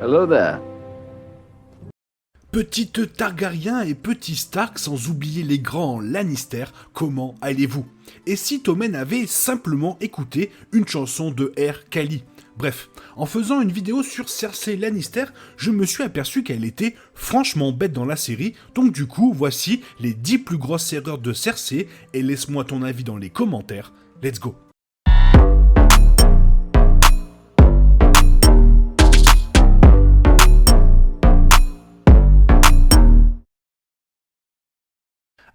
Hello there. Petite Targaryen et petit Stark, sans oublier les grands Lannister, comment allez-vous? Et si Tommen avait simplement écouté une chanson de R. Kelly? Bref, en faisant une vidéo sur Cersei Lannister, je me suis aperçu qu'elle était franchement bête dans la série, donc du coup, voici les 10 plus grosses erreurs de Cersei, et laisse-moi ton avis dans les commentaires, let's go!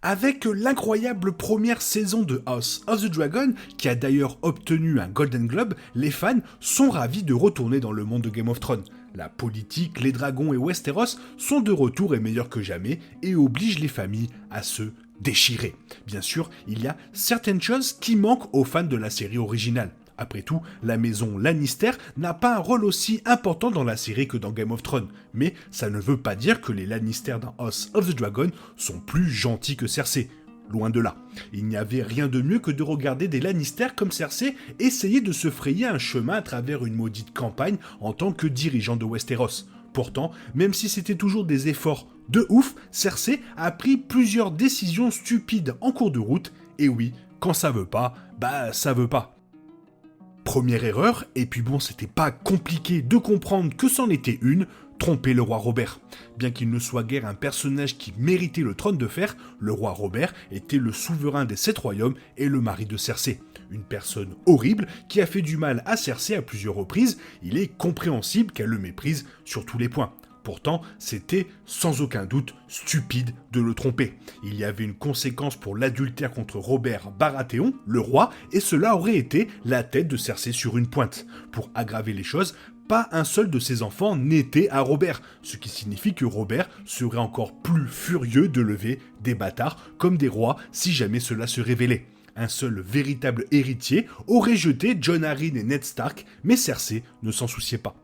Avec l'incroyable première saison de House of the Dragon, qui a d'ailleurs obtenu un Golden Globe, les fans sont ravis de retourner dans le monde de Game of Thrones. La politique, les dragons et Westeros sont de retour et meilleurs que jamais et obligent les familles à se déchirer. Bien sûr, il y a certaines choses qui manquent aux fans de la série originale. Après tout, la maison Lannister n'a pas un rôle aussi important dans la série que dans Game of Thrones, mais ça ne veut pas dire que les Lannister dans House of the Dragon sont plus gentils que Cersei. Loin de là. Il n'y avait rien de mieux que de regarder des Lannister comme Cersei essayer de se frayer un chemin à travers une maudite campagne en tant que dirigeant de Westeros. Pourtant, même si c'était toujours des efforts de ouf, Cersei a pris plusieurs décisions stupides en cours de route, et oui, quand ça veut pas, bah ça veut pas. Première erreur, et puis bon, c'était pas compliqué de comprendre que c'en était une, tromper le roi Robert. Bien qu'il ne soit guère un personnage qui méritait le trône de fer, le roi Robert était le souverain des 7 royaumes et le mari de Cersei. Une personne horrible qui a fait du mal à Cersei à plusieurs reprises, il est compréhensible qu'elle le méprise sur tous les points. Pourtant, c'était sans aucun doute stupide de le tromper. Il y avait une conséquence pour l'adultère contre Robert Baratheon, le roi, et cela aurait été la tête de Cersei sur une pointe. Pour aggraver les choses, pas un seul de ses enfants n'était à Robert, ce qui signifie que Robert serait encore plus furieux de lever des bâtards comme des rois si jamais cela se révélait. Un seul véritable héritier aurait jeté Jon Arryn et Ned Stark, mais Cersei ne s'en souciait pas.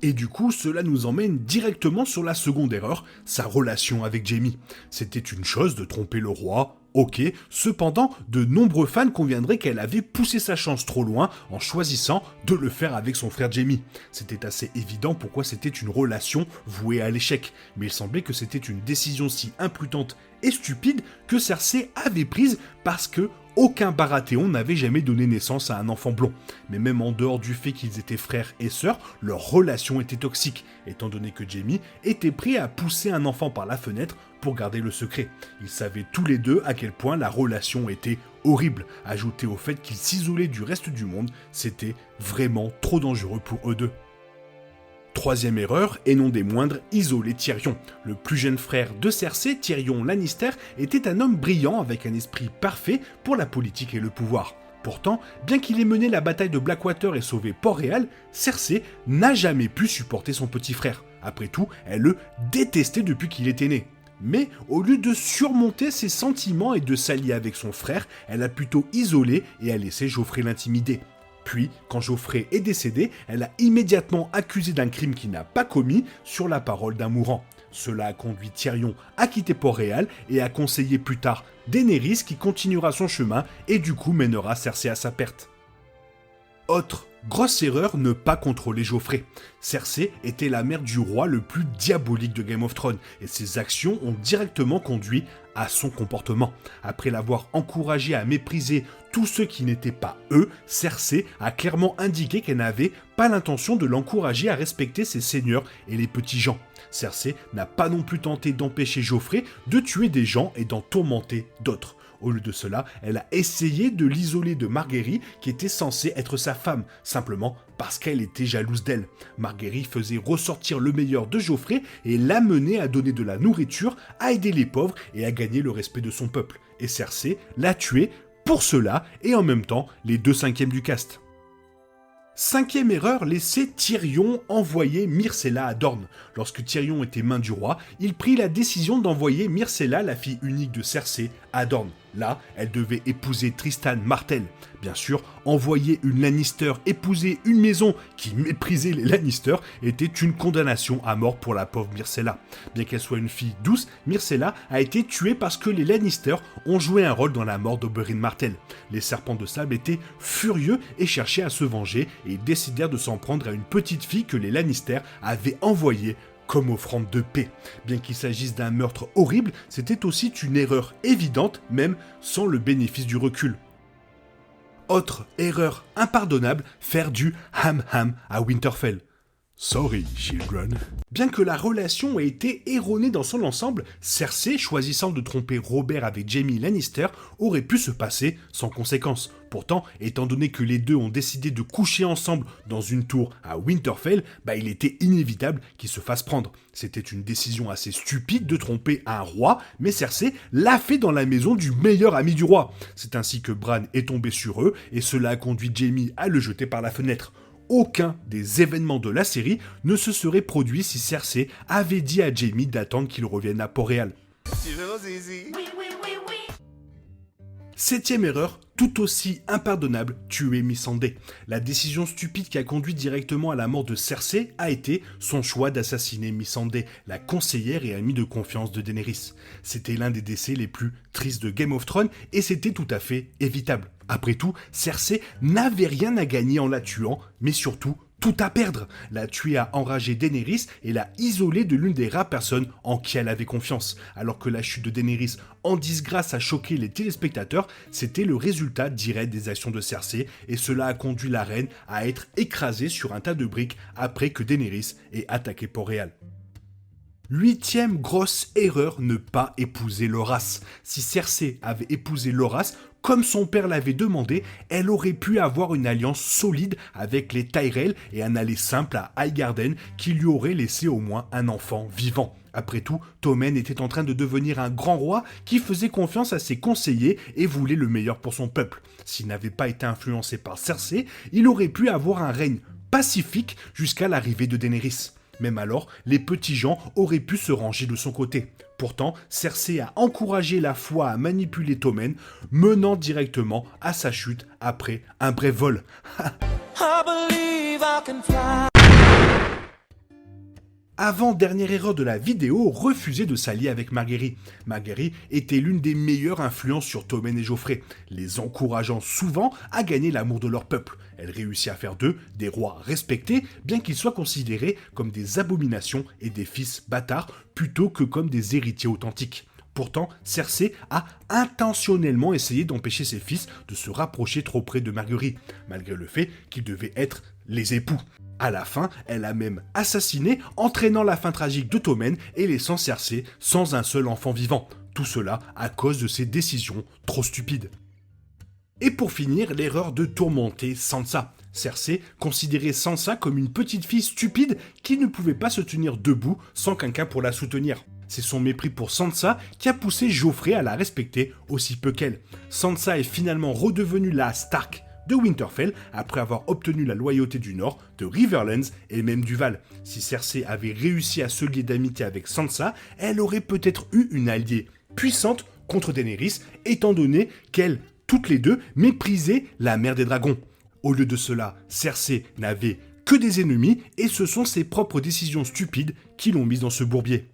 Et du coup, cela nous emmène directement sur la seconde erreur, sa relation avec Jaime. C'était une chose de tromper le roi, ok, cependant, de nombreux fans conviendraient qu'elle avait poussé sa chance trop loin en choisissant de le faire avec son frère Jaime. C'était assez évident pourquoi c'était une relation vouée à l'échec, mais il semblait que c'était une décision si imprudente et stupide que Cersei avait prise parce que aucun Baratheon n'avait jamais donné naissance à un enfant blond. Mais même en dehors du fait qu'ils étaient frères et sœurs, leur relation était toxique, étant donné que Jaime était prêt à pousser un enfant par la fenêtre pour garder le secret. Ils savaient tous les deux à quel point la relation était horrible. Ajouté au fait qu'ils s'isolaient du reste du monde, c'était vraiment trop dangereux pour eux deux. Troisième erreur, et non des moindres, isoler Tyrion. Le plus jeune frère de Cersei, Tyrion Lannister, était un homme brillant avec un esprit parfait pour la politique et le pouvoir. Pourtant, bien qu'il ait mené la bataille de Blackwater et sauvé Port-Réal, Cersei n'a jamais pu supporter son petit frère. Après tout, elle le détestait depuis qu'il était né. Mais au lieu de surmonter ses sentiments et de s'allier avec son frère, elle a plutôt isolé et a laissé Joffrey l'intimider. Puis, quand Joffrey est décédé, elle a immédiatement accusé d'un crime qu'il n'a pas commis sur la parole d'un mourant. Cela a conduit Tyrion à quitter Port-Réal et à conseiller plus tard Daenerys qui continuera son chemin et du coup mènera Cersei à sa perte. Autre grosse erreur, ne pas contrôler Joffrey. Cersei était la mère du roi le plus diabolique de Game of Thrones, et ses actions ont directement conduit à son comportement. Après l'avoir encouragé à mépriser tous ceux qui n'étaient pas eux, Cersei a clairement indiqué qu'elle n'avait pas l'intention de l'encourager à respecter ses seigneurs et les petits gens. Cersei n'a pas non plus tenté d'empêcher Joffrey de tuer des gens et d'en tourmenter d'autres. Au lieu de cela, elle a essayé de l'isoler de Marguerite, qui était censée être sa femme, simplement parce qu'elle était jalouse d'elle. Marguerite faisait ressortir le meilleur de Joffrey et l'amenait à donner de la nourriture, à aider les pauvres et à gagner le respect de son peuple. Et Cersei l'a tué pour cela et en même temps les 2/5 du cast. Cinquième erreur, laisser Tyrion envoyer Myrcella à Dorne. Lorsque Tyrion était main du roi, il prit la décision d'envoyer Myrcella, la fille unique de Cersei, à Dorne. Là, elle devait épouser Tristan Martell. Bien sûr, envoyer une Lannister épouser une maison qui méprisait les Lannister était une condamnation à mort pour la pauvre Myrcella. Bien qu'elle soit une fille douce, Myrcella a été tuée parce que les Lannister ont joué un rôle dans la mort d'Oberyn Martell. Les serpents de sable étaient furieux et cherchaient à se venger et décidèrent de s'en prendre à une petite fille que les Lannister avaient envoyée comme offrande de paix. Bien qu'il s'agisse d'un meurtre horrible, c'était aussi une erreur évidente, même sans le bénéfice du recul. Autre erreur impardonnable, faire du ham-ham à Winterfell. Sorry, children. Bien que la relation ait été erronée dans son ensemble, Cersei, choisissant de tromper Robert avec Jaime Lannister, aurait pu se passer sans conséquence. Pourtant, étant donné que les deux ont décidé de coucher ensemble dans une tour à Winterfell, il était inévitable qu'ils se fassent prendre. C'était une décision assez stupide de tromper un roi, mais Cersei l'a fait dans la maison du meilleur ami du roi. C'est ainsi que Bran est tombé sur eux, et cela a conduit Jaime à le jeter par la fenêtre. Aucun des événements de la série ne se serait produit si Cersei avait dit à Jaime d'attendre qu'il revienne à Port-Réal. Septième erreur, tout aussi impardonnable, tuer Missandei. La décision stupide qui a conduit directement à la mort de Cersei a été son choix d'assassiner Missandei, la conseillère et amie de confiance de Daenerys. C'était l'un des décès les plus tristes de Game of Thrones et c'était tout à fait évitable. Après tout, Cersei n'avait rien à gagner en la tuant, mais surtout tout à perdre. La tuer a enragé Daenerys et l'a isolée de l'une des rares personnes en qui elle avait confiance. Alors que la chute de Daenerys en disgrâce a choqué les téléspectateurs, c'était le résultat direct des actions de Cersei et cela a conduit la reine à être écrasée sur un tas de briques après que Daenerys ait attaqué Port-Réal. Huitième grosse erreur, ne pas épouser Loras. Si Cersei avait épousé Loras, comme son père l'avait demandé, elle aurait pu avoir une alliance solide avec les Tyrell et un aller simple à Highgarden qui lui aurait laissé au moins un enfant vivant. Après tout, Tommen était en train de devenir un grand roi qui faisait confiance à ses conseillers et voulait le meilleur pour son peuple. S'il n'avait pas été influencé par Cersei, il aurait pu avoir un règne pacifique jusqu'à l'arrivée de Daenerys. Même alors, les petits gens auraient pu se ranger de son côté. Pourtant, Cersei a encouragé la foi à manipuler Tommen, menant directement à sa chute après un bref vol. Avant-dernière erreur de la vidéo, refuser de s'allier avec Marguerite. Marguerite était l'une des meilleures influences sur Tommen et Joffrey, les encourageant souvent à gagner l'amour de leur peuple. Elle réussit à faire d'eux des rois respectés, bien qu'ils soient considérés comme des abominations et des fils bâtards, plutôt que comme des héritiers authentiques. Pourtant, Cersei a intentionnellement essayé d'empêcher ses fils de se rapprocher trop près de Marguerite, malgré le fait qu'ils devaient être les époux. À la fin, elle a même assassiné, entraînant la fin tragique de Tommen et laissant Cersei sans un seul enfant vivant. Tout cela à cause de ses décisions trop stupides. Et pour finir, l'erreur de tourmenter Sansa. Cersei considérait Sansa comme une petite fille stupide qui ne pouvait pas se tenir debout sans quelqu'un pour la soutenir. C'est son mépris pour Sansa qui a poussé Joffrey à la respecter aussi peu qu'elle. Sansa est finalement redevenue la Stark de Winterfell après avoir obtenu la loyauté du Nord, de Riverlands et même du Val. Si Cersei avait réussi à se lier d'amitié avec Sansa, elle aurait peut-être eu une alliée puissante contre Daenerys, étant donné qu'elles, toutes les deux, méprisaient la mère des dragons. Au lieu de cela, Cersei n'avait que des ennemis et ce sont ses propres décisions stupides qui l'ont mise dans ce bourbier.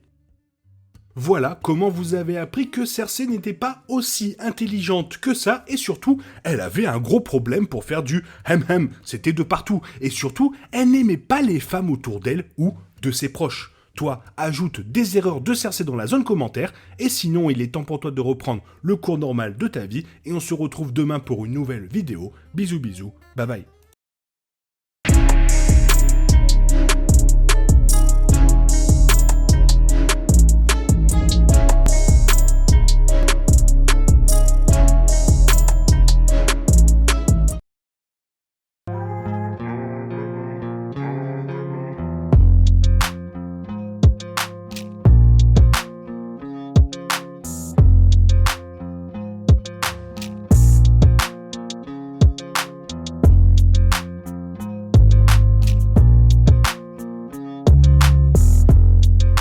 Voilà comment vous avez appris que Cersei n'était pas aussi intelligente que ça, et surtout, elle avait un gros problème pour faire du hem-hem, c'était de partout, et surtout, elle n'aimait pas les femmes autour d'elle ou de ses proches. Toi, ajoute des erreurs de Cersei dans la zone commentaire, et sinon il est temps pour toi de reprendre le cours normal de ta vie, et on se retrouve demain pour une nouvelle vidéo. Bisous bisous, bye bye.